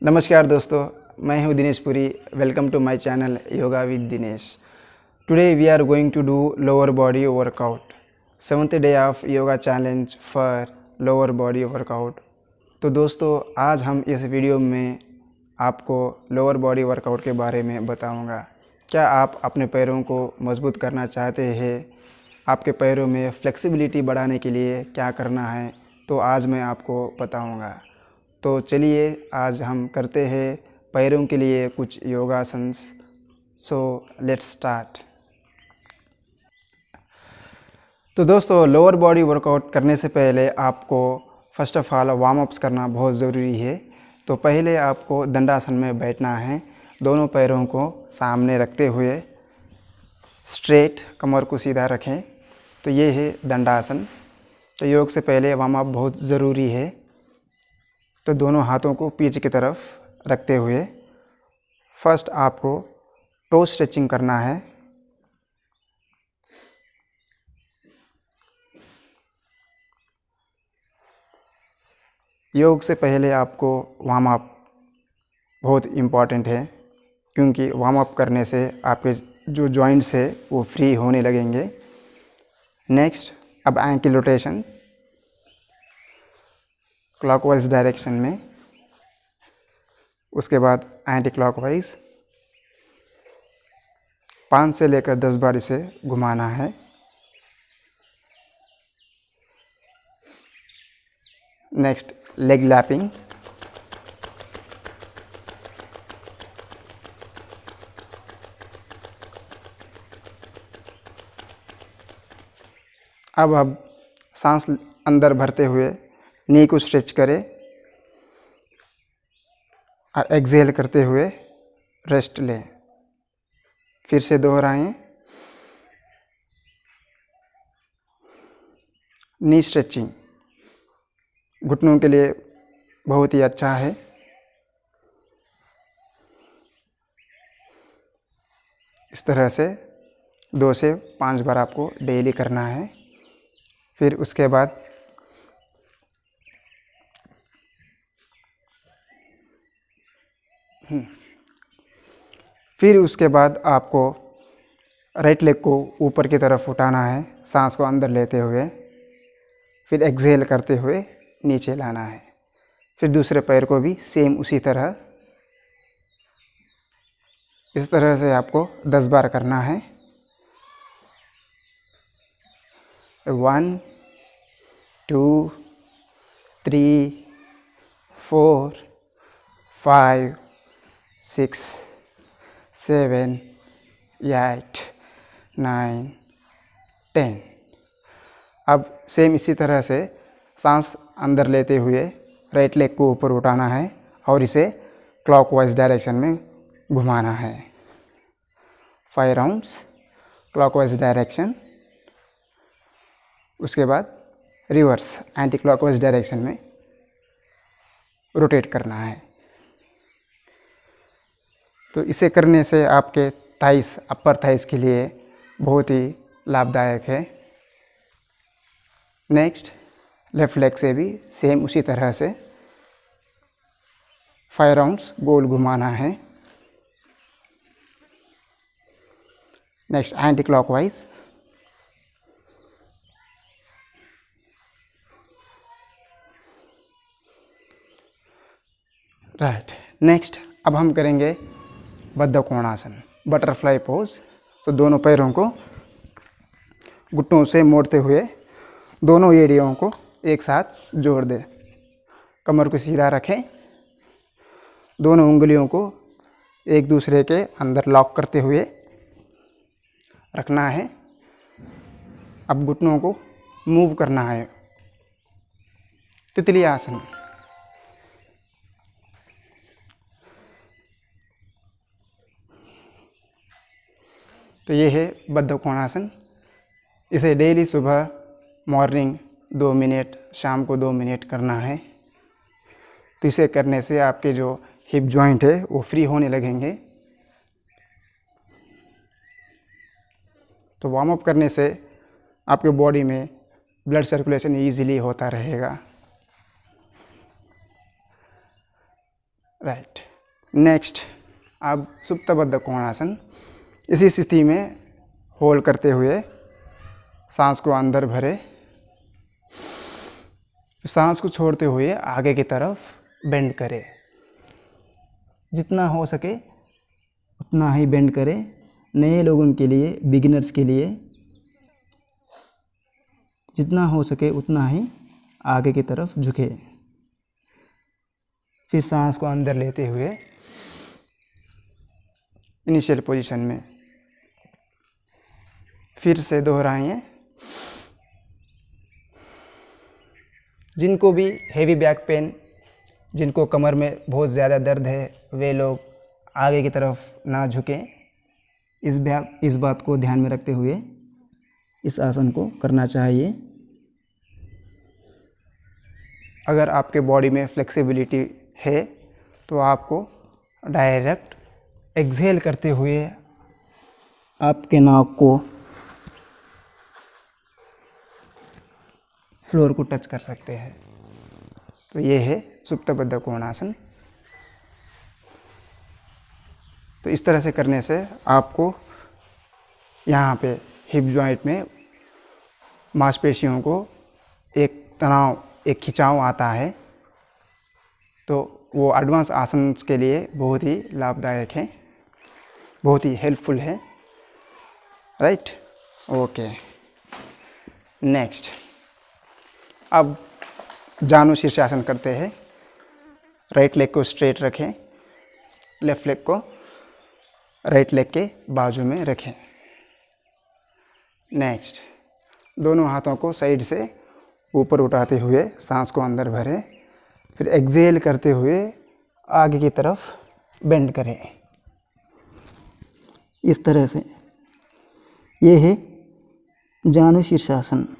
नमस्कार दोस्तों, मैं हूं Dinesh Puri. Welcome to my channel yoga with Dinesh. Today we are going to do lower body workout, 7th day of yoga challenge for lower body workout. तो दोस्तों, आज हम इस वीडियो में आपको लोअर बॉडी वर्कआउट के बारे में बताऊंगा। क्या आप अपने पैरों को मजबूत करना चाहते हैं? आपके पैरों में फ्लेक्सिबिलिटी बढ़ाने के लिए क्या करना है, तो आज मैं आपको बताऊंगा। तो चलिए आज हम करते हैं पैरों के लिए कुछ योगासन्स। So let's start. तो दोस्तों, लोअर बॉडी वर्कआउट करने से पहले आपको first of all warm ups करना बहुत ज़रूरी है। तो पहले आपको दंडासन में बैठना है। दोनों पैरों को सामने रखते हुए स्ट्रेट, कमर को सीधा रखें। तो ये है दंडासन। तो योग से पहले वार्म अप बहुत ज़रूरी है। तो दोनों हाथों को पीछे की तरफ रखते हुए फर्स्ट आपको टो स्ट्रेचिंग करना है। योग से पहले आपको वार्म अप बहुत इम्पॉर्टेंट है, क्योंकि वार्म अप करने से आपके जो जॉइंट्स है वो फ्री होने लगेंगे। नेक्स्ट, अब एंकल रोटेशन क्लॉकवाइज डायरेक्शन में, उसके बाद एंटी क्लॉकवाइज 5 से लेकर 10 बार इसे घुमाना है। Next, leg lapping. अब आप सांस अंदर भरते हुए नी को स्ट्रेच करें और एक्सहेल करते हुए रेस्ट लें। फिर से दोहराएं। नी स्ट्रेचिंग घुटनों के लिए बहुत ही अच्छा है। इस तरह से 2 से 5 बार आपको डेली करना है। फिर उसके बाद आपको राइट लेग को ऊपर की तरफ उठाना है, सांस को अंदर लेते हुए। फिर एक्सहेल करते हुए नीचे लाना है। फिर दूसरे पैर को भी सेम उसी तरह, इस तरह से आपको 10 बार करना है। 1 2 3 4 5 6 7 8 9 10। अब सेम इसी तरह से सांस अंदर लेते हुए राइट लेग को ऊपर उठाना है और इसे क्लॉकवाइज डायरेक्शन में घुमाना है। 5 राउंड्स क्लॉकवाइज डायरेक्शन। उसके बाद रिवर्स एंटी क्लॉकवाइज डायरेक्शन में रोटेट करना है। तो इसे करने से आपके थाइस, अपर थाइस के लिए बहुत ही लाभदायक है। नेक्स्ट, लेफ्ट लेग से भी सेम उसी तरह से 5 राउंड्स गोल घुमाना है। Next, anti clockwise. Right. Next, अब हम करेंगे बद्ध कोणासन, बटरफ्लाई पोज। तो दोनों पैरों को घुटनों से मोड़ते हुए दोनों एड़ियों को एक साथ जोड़ दें। कमर को सीधा रखें। दोनों उंगलियों को एक दूसरे के अंदर लॉक करते हुए रखना है। अब घुटनों को मूव करना है। तितली आसन। तो ये है बद्ध कोणासन। इसे डेली सुबह मॉर्निंग 2 मिनट, शाम को 2 मिनट करना है। तो इसे करने से आपके जो हिप जॉइंट है वो फ्री होने लगेंगे। तो वार्म अप करने से आपके बॉडी में ब्लड सर्कुलेशन ईजिली होता रहेगा। राइट। नेक्स्ट, अब सुप्तबद्ध कोणासन। इसी स्थिति में होल्ड करते हुए सांस को अंदर भरे, सांस को छोड़ते हुए आगे की तरफ बेंड करें। जितना हो सके उतना ही बेंड करें। नए लोगों के लिए, बिगिनर्स के लिए जितना हो सके उतना ही आगे की तरफ झुके। फिर सांस को अंदर लेते हुए इनिशियल पोजीशन में फिर से दोहराएं। जिनको भी हेवी बैक पेन, जिनको कमर में बहुत ज़्यादा दर्द है, वे लोग आगे की तरफ ना झुकें। इस बात को ध्यान में रखते हुए इस आसन को करना चाहिए। अगर आपके बॉडी में फ्लेक्सिबिलिटी है तो आपको डायरेक्ट एक्सहेल करते हुए आपके नाक को फ्लोर को टच कर सकते हैं। तो ये है सुप्तबद्ध कोणासन। तो इस तरह से करने से आपको यहाँ पे हिप जॉइंट में मांसपेशियों को एक तनाव, एक खिंचाव आता है। तो वो एडवांस आसन के लिए बहुत ही लाभदायक है, बहुत ही हेल्पफुल है। Right, okay. नेक्स्ट, अब जानु शीर्षासन करते हैं। राइट लेग को स्ट्रेट रखें, लेफ्ट लेग को राइट लेग के बाजू में रखें। नेक्स्ट, दोनों हाथों को साइड से ऊपर उठाते हुए सांस को अंदर भरें। फिर एक्सहेल करते हुए आगे की तरफ बेंड करें। इस तरह से ये है जानु शीर्षासन।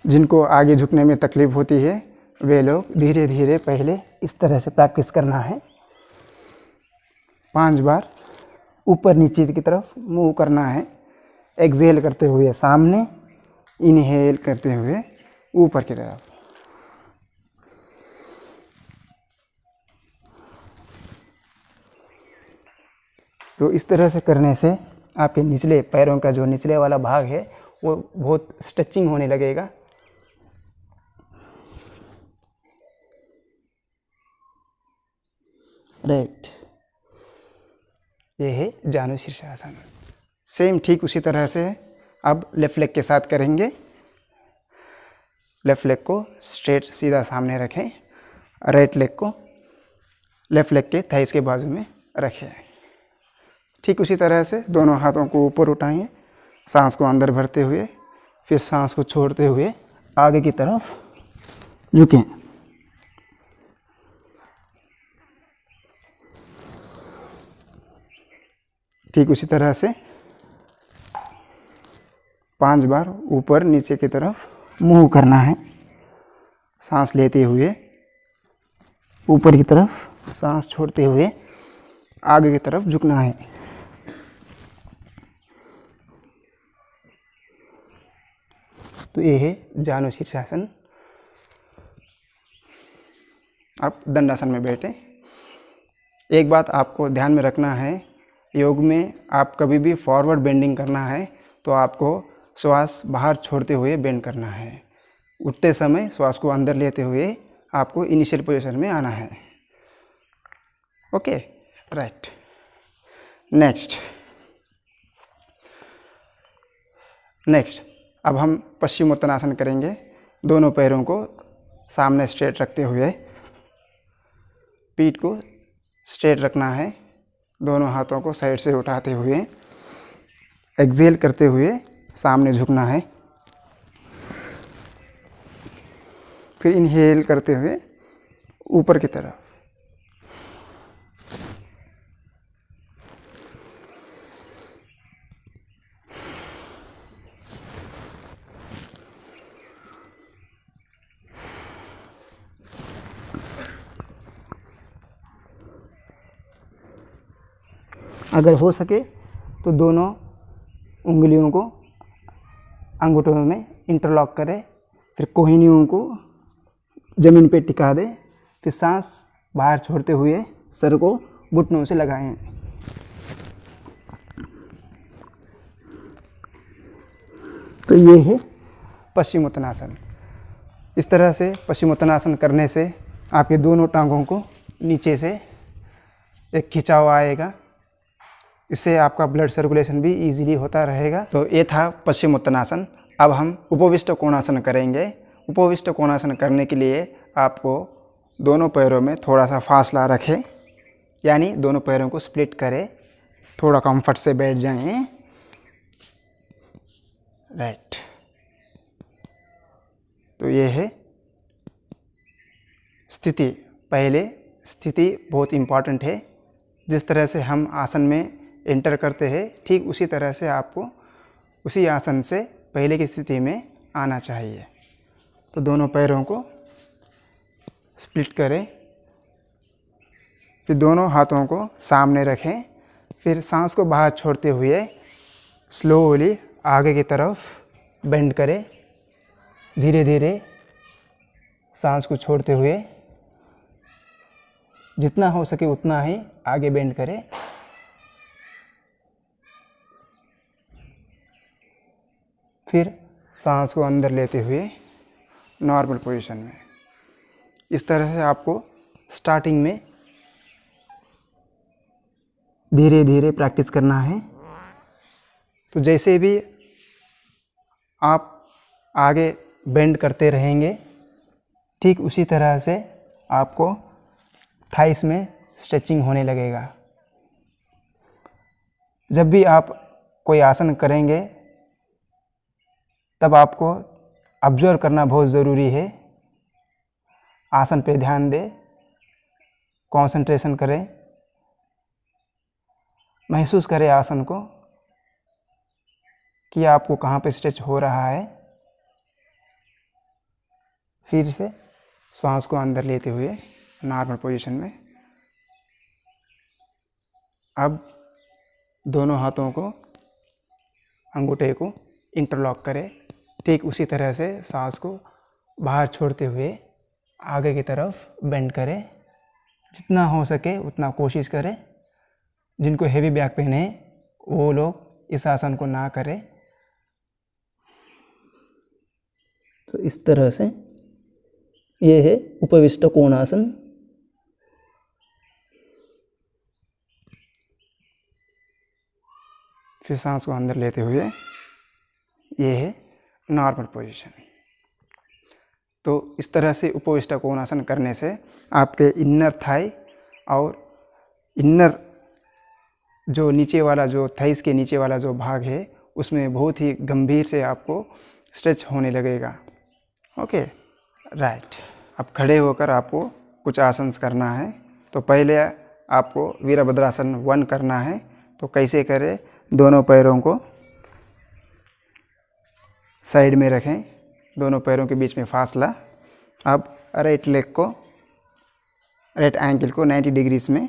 जिनको आगे झुकने में तकलीफ होती है वे लोग धीरे धीरे पहले इस तरह से प्रैक्टिस करना है। 5 बार ऊपर नीचे की तरफ मूव करना है। एक्सहेल करते हुए सामने, इनहेल करते हुए ऊपर की तरफ। तो इस तरह से करने से आपके निचले पैरों का जो निचले वाला भाग है वो बहुत स्ट्रेचिंग होने लगेगा। राइट, ये है जानु शीर्षासन। सेम ठीक उसी तरह से अब लेफ्ट लेग के साथ करेंगे। लेफ्ट लेग को स्ट्रेट सीधा सामने रखें। राइट लेग को लेफ्ट लेग के थाइस के बाजू में रखें। ठीक उसी तरह से दोनों हाथों को ऊपर उठाएं, सांस को अंदर भरते हुए, फिर सांस को छोड़ते हुए आगे की तरफ झुकें। ठीक उसी तरह से 5 बार ऊपर नीचे की तरफ मूव करना है। सांस लेते हुए ऊपर की तरफ, सांस छोड़ते हुए आगे की तरफ झुकना है। तो ये है जानु शीर्षासन। आप दंडासन में बैठे। एक बात आपको ध्यान में रखना है, योग में आप कभी भी फॉरवर्ड बेंडिंग करना है तो आपको श्वास बाहर छोड़ते हुए बेंड करना है। उठते समय श्वास को अंदर लेते हुए आपको इनिशियल पोजीशन में आना है। Okay, right. नेक्स्ट, अब हम पश्चिमोत्तानासन करेंगे। दोनों पैरों को सामने स्ट्रेट रखते हुए पीठ को स्ट्रेट रखना है। दोनों हाथों को साइड से उठाते हुए एक्सहेल करते हुए सामने झुकना है। फिर इनहेल करते हुए ऊपर की तरफ। अगर हो सके तो दोनों उंगलियों को अंगूठों में इंटरलॉक करें, फिर कोहिनियों को ज़मीन पे टिका दें। फिर सांस बाहर छोड़ते हुए सर को घुटनों से लगाएं। तो ये है पश्चिमोत्तानासन। इस तरह से पश्चिमोत्तानासन करने से आपके दोनों टांगों को नीचे से एक खिंचाव आएगा। इससे आपका ब्लड सर्कुलेशन भी इजीली होता रहेगा। तो ये था पश्चिमोत्तानासन। अब हम उपविष्ट कोणासन करेंगे। उपविष्ट कोणासन करने के लिए आपको दोनों पैरों में थोड़ा सा फासला रखें, यानी दोनों पैरों को स्प्लिट करें, थोड़ा कंफर्ट से बैठ जाएं। राइट। तो ये है स्थिति। पहले स्थिति बहुत इम्पॉर्टेंट है। जिस तरह से हम आसन में एंटर करते हैं, ठीक उसी तरह से आपको उसी आसन से पहले की स्थिति में आना चाहिए। तो दोनों पैरों को स्प्लिट करें, फिर दोनों हाथों को सामने रखें, फिर सांस को बाहर छोड़ते हुए स्लोली आगे की तरफ बेंड करें। धीरे धीरे सांस को छोड़ते हुए जितना हो सके उतना ही आगे बेंड करें। फिर सांस को अंदर लेते हुए नॉर्मल पोजीशन में। इस तरह से आपको स्टार्टिंग में धीरे धीरे प्रैक्टिस करना है। तो जैसे भी आप आगे बेंड करते रहेंगे, ठीक उसी तरह से आपको थाइस में स्ट्रेचिंग होने लगेगा। जब भी आप कोई आसन करेंगे तब आपको ऑब्जर्व करना बहुत ज़रूरी है। आसन पे ध्यान दें, कंसंट्रेशन करें, महसूस करें आसन को कि आपको कहाँ पे स्ट्रेच हो रहा है। फिर से श्वास को अंदर लेते हुए नॉर्मल पोजीशन में। अब दोनों हाथों को, अंगूठे को इंटरलॉक करें। ठीक उसी तरह से सांस को बाहर छोड़ते हुए आगे की तरफ बेंड करें। जितना हो सके उतना कोशिश करें। जिनको हेवी बैक पेन है वो लोग इस आसन को ना करें। तो इस तरह से ये है उपविष्ट कोणासन। फिर सांस को अंदर लेते हुए ये है नॉर्मल पोजीशन। तो इस तरह से उपविष्ट कोणासन करने से आपके इनर थाई और इनर जो नीचे वाला, जो थाइस के नीचे वाला जो भाग है, उसमें बहुत ही गंभीर से आपको स्ट्रेच होने लगेगा। Okay, right. अब खड़े होकर आपको कुछ आसन करना है। तो पहले आपको वीरभद्रासन 1 करना है। तो कैसे करें? दोनों पैरों को साइड में रखें, दोनों पैरों के बीच में फासला। अब राइट लेग को, राइट एंकल को 90 डिग्रीज में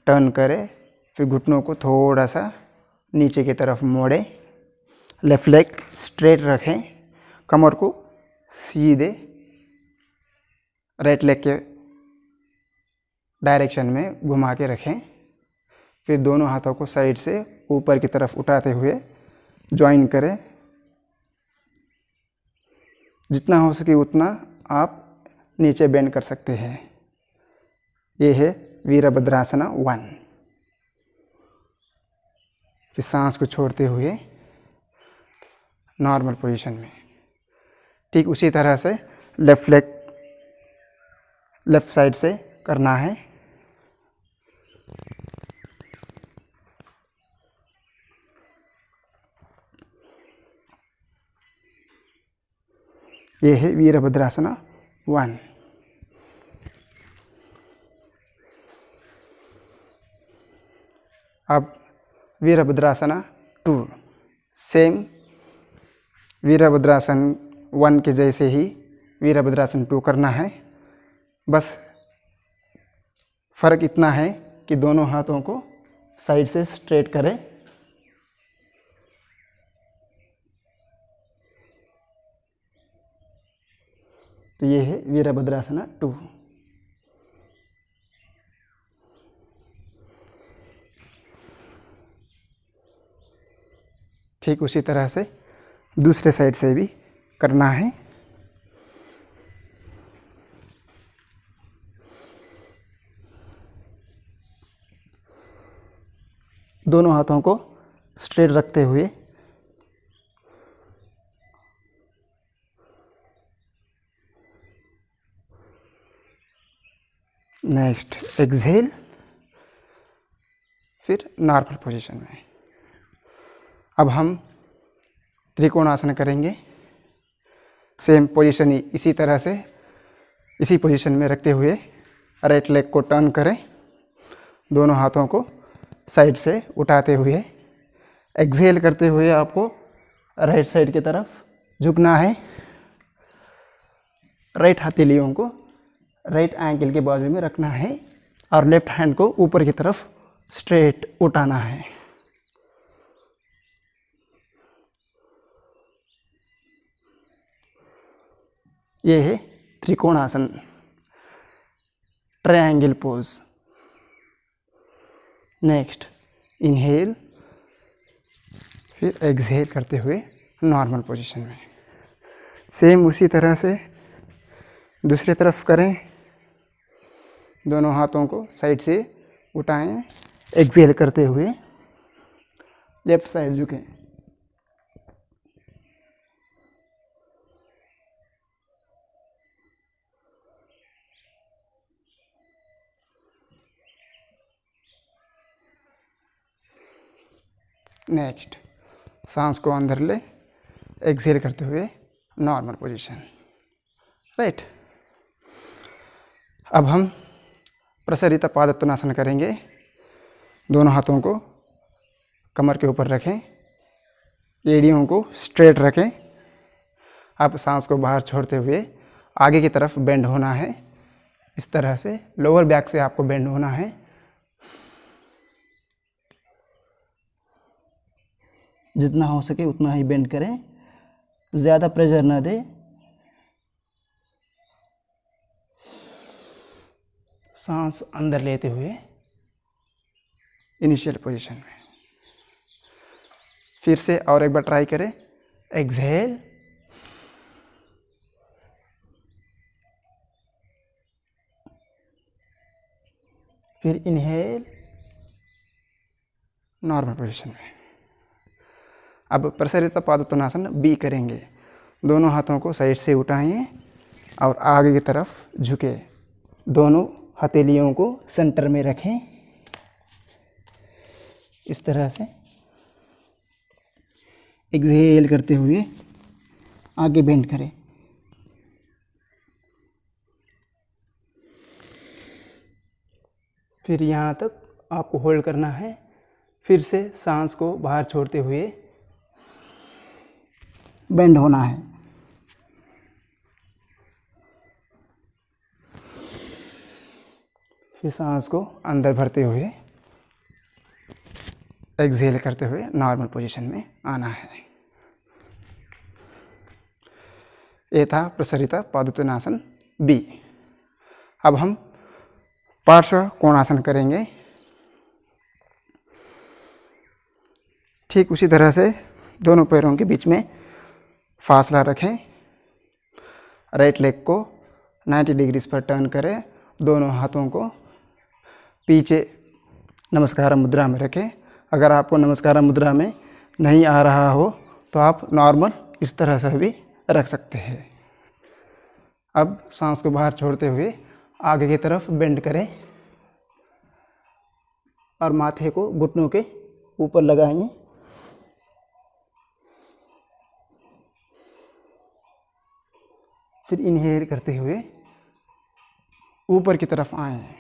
टर्न करें। फिर घुटनों को थोड़ा सा नीचे की तरफ मोड़ें। लेफ्ट लेग स्ट्रेट रखें, कमर को सीधे राइट लेग के डायरेक्शन में घुमा के रखें। फिर दोनों हाथों को साइड से ऊपर की तरफ उठाते हुए ज्वाइन करें। जितना हो सके उतना आप नीचे बेंड कर सकते हैं। ये है वीरभद्रासन 1। फिर सांस को छोड़ते हुए नॉर्मल पोजीशन में। ठीक उसी तरह से लेफ्ट लेग लेफ्ट साइड से करना है। ये है वीरभद्रासन 1। अब वीरभद्रासन 2, सेम वीरभद्रासन 1 के जैसे ही वीरभद्रासन 2 करना है। बस फ़र्क इतना है कि दोनों हाथों को साइड से स्ट्रेट करें। तो ये है वीरभद्रासना 2। ठीक उसी तरह से दूसरे साइड से भी करना है। दोनों हाथों को स्ट्रेट रखते हुए नेक्स्ट एक्सहेल, फिर नॉर्मल पोजीशन में। अब हम त्रिकोणासन करेंगे। सेम पोजीशन इसी तरह से इसी पोजीशन में रखते हुए राइट लेग को टर्न करें, दोनों हाथों को साइड से उठाते हुए एक्सहेल करते हुए आपको राइट साइड की तरफ झुकना है। राइट हथेलियों को राइट एंकल के बाजू में रखना है और लेफ्ट हैंड को ऊपर की तरफ स्ट्रेट उठाना है। ये है trikonasana, triangle pose. Next inhale, फिर एक्सहेल करते हुए नॉर्मल पोजीशन में। सेम उसी तरह से दूसरी तरफ करें, दोनों हाथों को साइड से उठाएं, एक्सहेल करते हुए लेफ्ट साइड झुकें। नेक्स्ट सांस को अंदर ले, एक्सहेल करते हुए नॉर्मल पोजीशन, राइट। अब हम प्रसरित पादोत्तानासन करेंगे। दोनों हाथों को कमर के ऊपर रखें, एड़ियों को स्ट्रेट रखें। आप सांस को बाहर छोड़ते हुए आगे की तरफ बेंड होना है। इस तरह से लोअर बैक से आपको बेंड होना है। जितना हो सके उतना ही बेंड करें, ज़्यादा प्रेशर ना दें। सांस अंदर लेते हुए इनिशियल पोजीशन में। फिर से और एक बार ट्राई करें। एक्सहेल, फिर इनहेल, नॉर्मल पोजीशन में। अब प्रसरित पादोत्तानासन बी करेंगे। दोनों हाथों को साइड से उठाएं और आगे की तरफ झुके। दोनों हथेलियों को सेंटर में रखें, इस तरह से एक्सहेल करते हुए आगे बेंड करें। फिर यहाँ तक आपको होल्ड करना है। फिर से सांस को बाहर छोड़ते हुए बेंड होना है। फिर सांस को अंदर भरते हुए एक्सहेल करते हुए नॉर्मल पोजीशन में आना है। ये था प्रसरित पादोत्तानासन बी। अब हम पार्श्व कोणासन करेंगे। ठीक उसी तरह से दोनों पैरों के बीच में फासला रखें। राइट लेग को 90 डिग्रीज पर टर्न करें। दोनों हाथों को पीछे नमस्कार मुद्रा में रखें। अगर आपको नमस्कार मुद्रा में नहीं आ रहा हो तो आप नॉर्मल इस तरह से भी रख सकते हैं। अब सांस को बाहर छोड़ते हुए आगे की तरफ बेंड करें और माथे को घुटनों के ऊपर लगाएं। फिर इनहेल करते हुए ऊपर की तरफ आएं।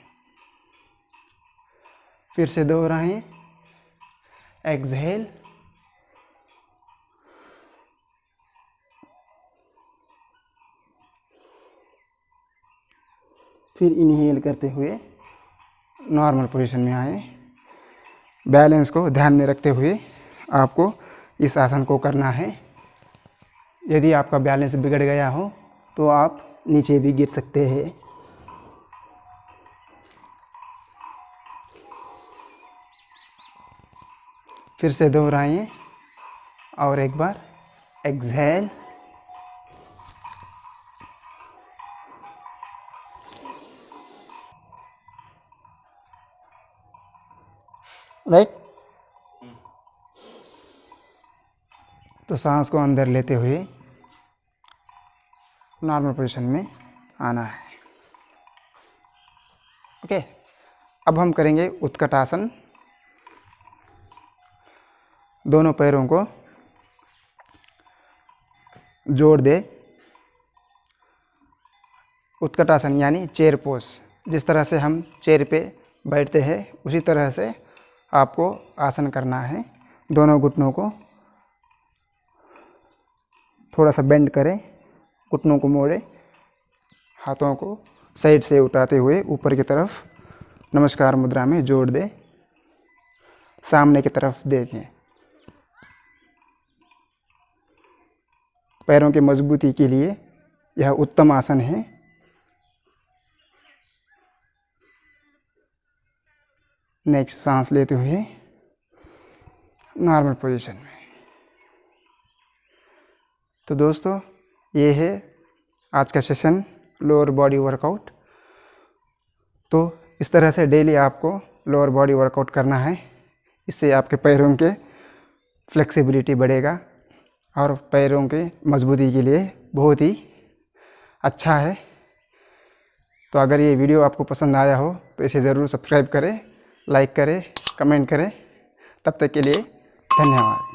फिर से दोहराएं। एक्सहेल, फिर इनहेल करते हुए नॉर्मल पोजीशन में आएं। बैलेंस को ध्यान में रखते हुए आपको इस आसन को करना है। यदि आपका बैलेंस बिगड़ गया हो तो आप नीचे भी गिर सकते हैं। फिर से दोहराएं और एक बार एक्सहेल। राइट। तो सांस को अंदर लेते हुए नॉर्मल पोजीशन में आना है। ओके, अब हम करेंगे उत्कट आसन। दोनों पैरों को जोड़ दे। उत्कट आसन यानी चेयर पोज। जिस तरह से हम चेयर पे बैठते हैं उसी तरह से आपको आसन करना है। दोनों घुटनों को थोड़ा सा बेंड करें, घुटनों को मोड़े, हाथों को साइड से उठाते हुए ऊपर की तरफ नमस्कार मुद्रा में जोड़ दें। सामने की तरफ देखें। पैरों की मजबूती के लिए यह उत्तम आसन है। नेक्स्ट सांस लेते हुए नॉर्मल पोजीशन में। तो दोस्तों, ये है आज का सेशन लोअर बॉडी वर्कआउट। तो इस तरह से डेली आपको लोअर बॉडी वर्कआउट करना है। इससे आपके पैरों के फ्लेक्सिबिलिटी बढ़ेगा और पैरों के मजबूती के लिए बहुत ही अच्छा है। तो अगर ये वीडियो आपको पसंद आया हो तो इसे ज़रूर सब्सक्राइब करें, लाइक करें, कमेंट करें। तब तक के लिए धन्यवाद।